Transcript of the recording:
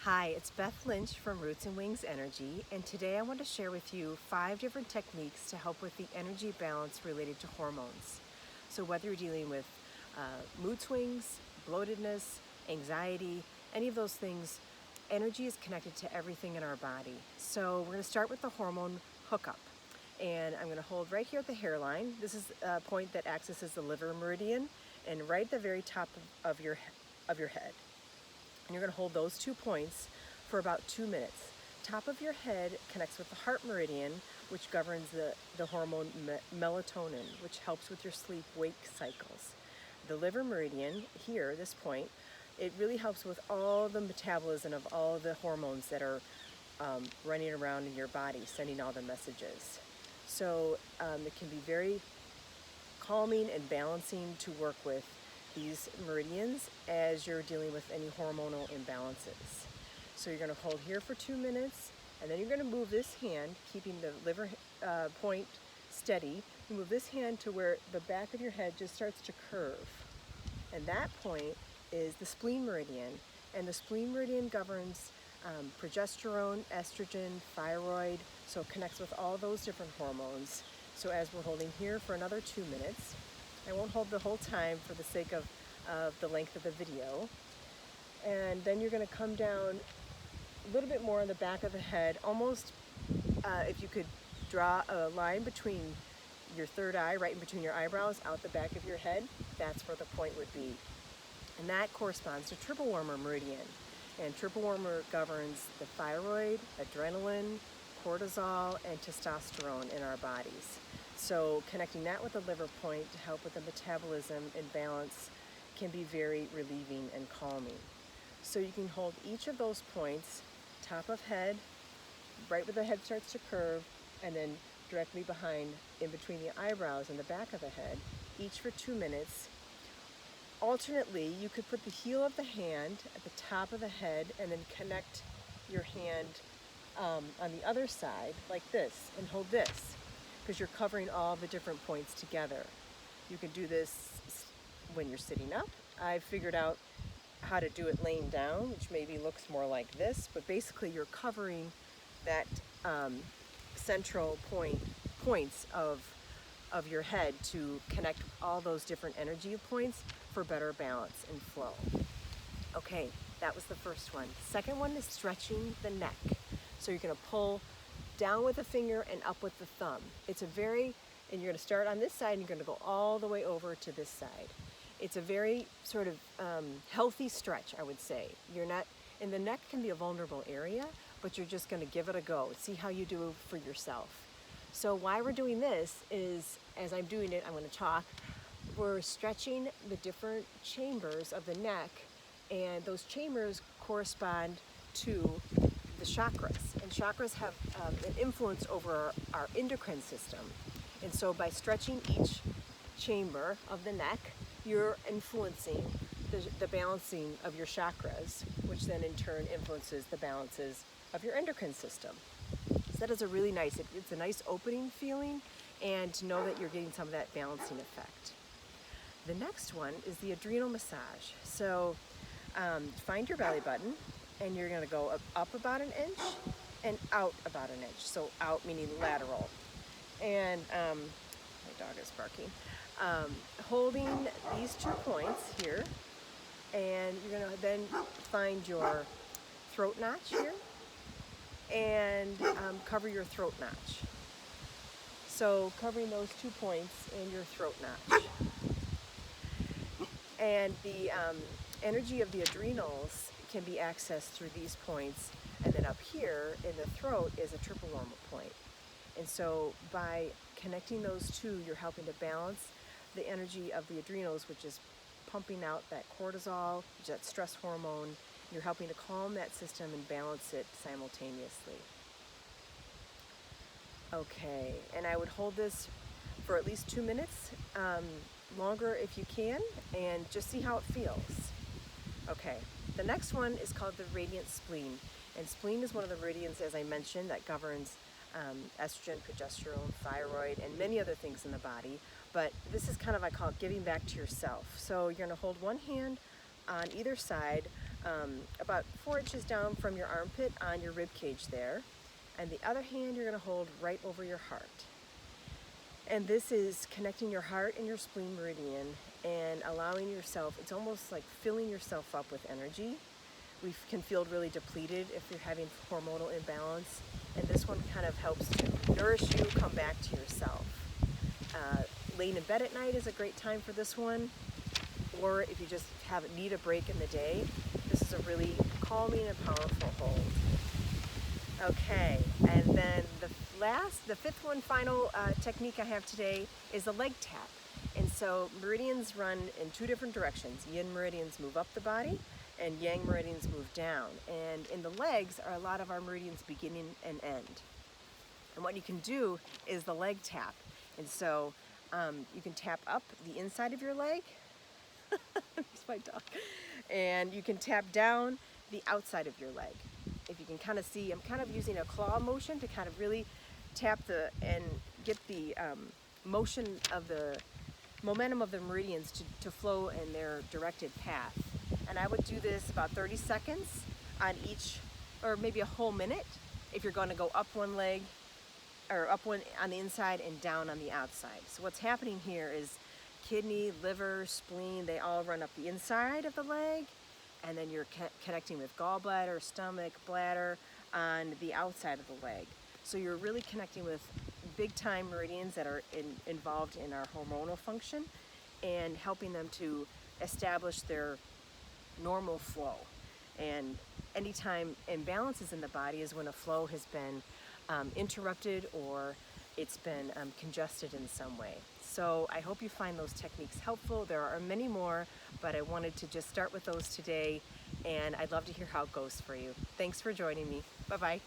Hi, it's Beth Lynch from Roots and Wings Energy, and today I want to share with you 5 different techniques to help with the energy balance related to hormones. So whether you're dealing with mood swings, bloatedness, anxiety, any of those things, energy is connected to everything in our body. So we're going to start with the hormone hookup. And I'm going to hold right here at the hairline. This is a point that accesses the liver meridian and right at the very top of your head. And you're going to hold those 2 points for about 2 minutes. Top of your head connects with the heart meridian, which governs the hormone melatonin, which helps with your sleep-wake cycles. The liver meridian here, this point, it really helps with all the metabolism of all the hormones that are running around in your body, sending all the messages. So it can be very calming and balancing to work with these meridians as you're dealing with any hormonal imbalances. So you're going to hold here for 2 minutes, and then you're going to move this hand, keeping the liver point steady. You move this hand to where the back of your head just starts to curve. And that point is the spleen meridian. And the spleen meridian governs progesterone, estrogen, thyroid, so it connects with all those different hormones. So as we're holding here for another 2 minutes, I won't hold the whole time for the sake of the length of the video. And then you're going to come down a little bit more on the back of the head, almost if you could draw a line between your third eye, right in between your eyebrows, out the back of your head, that's where the point would be. And that corresponds to triple warmer meridian. And triple warmer governs the thyroid, adrenaline, cortisol, and testosterone in our bodies. So connecting that with the liver point to help with the metabolism and balance can be very relieving and calming. So you can hold each of those points, top of head, right where the head starts to curve, and then directly behind, in between the eyebrows and the back of the head, each for 2 minutes. Alternately, you could put the heel of the hand at the top of the head and then connect your hand on the other side like this and hold this, because you're covering all the different points together. You can do this when you're sitting up. I figured out how to do it laying down, which maybe looks more like this, but basically you're covering that central points of your head to connect all those different energy points for better balance and flow. Okay, that was the first one. Second one is stretching the neck. So you're going to pull down with the finger and up with the thumb. And you're going to start on this side and you're going to go all the way over to this side. It's a very sort of healthy stretch, I would say. And the neck can be a vulnerable area, but you're just going to give it a go. See how you do for yourself. So why we're doing this is, as I'm doing it, I'm going to talk, we're stretching the different chambers of the neck, and those chambers correspond to the chakras. And chakras have an influence over our endocrine system. And so by stretching each chamber of the neck, you're influencing the balancing of your chakras, which then in turn influences the balances of your endocrine system. So that is a really nice, it's a nice opening feeling, and to know that you're getting some of that balancing effect. The next one is the adrenal massage. So find your belly button, and you're going to go up about an inch and out about an inch. So out meaning lateral. And my dog is barking. Holding these 2 points here, and you're going to then find your throat notch here and cover your throat notch. So covering those 2 points in your throat notch. And the energy of the adrenals can be accessed through these points, and then up here in the throat is a triple warmer point. And so by connecting those two, you're helping to balance the energy of the adrenals, which is pumping out that cortisol, which is that stress hormone. You're helping to calm that system and balance it simultaneously. Okay, and I would hold this for at least 2 minutes, longer if you can, and just see how it feels. Okay, the next one is called the radiant spleen. And spleen is one of the meridians, as I mentioned, that governs estrogen, progesterone, thyroid, and many other things in the body. But this is kind of, I call it giving back to yourself. So you're going to hold one hand on either side about 4 inches down from your armpit on your rib cage there. And the other hand you're going to hold right over your heart. And this is connecting your heart and your spleen meridian and allowing yourself, it's almost like filling yourself up with energy. We can feel really depleted if you're having hormonal imbalance, and this one kind of helps to nourish you, come back to yourself. Laying in bed at night is a great time for this one, or if you just need a break in the day, this is a really calming and powerful hold. Okay, and then the fifth one, final technique I have today is the leg tap. And so meridians run in 2 different directions. Yin meridians move up the body, and yang meridians move down. And in the legs are a lot of our meridians beginning and end. And what you can do is the leg tap. And so you can tap up the inside of your leg. There's my dog. And you can tap down the outside of your leg. If you can kind of see, I'm kind of using a claw motion to kind of really tap and get the motion of the momentum of the meridians to flow in their directed path. And I would do this about 30 seconds on each, or maybe a whole minute if you're going to go up one leg, or up one on the inside and down on the outside. So what's happening here is kidney, liver, spleen, they all run up the inside of the leg, and then you're connecting with gallbladder, stomach, bladder on the outside of the leg. So you're really connecting with big time meridians that are involved in our hormonal function and helping them to establish their normal flow. And anytime imbalances in the body is when a flow has been interrupted or it's been congested in some way. So I hope you find those techniques helpful. There are many more, but I wanted to just start with those today, and I'd love to hear how it goes for you. Thanks for joining me. Bye-bye.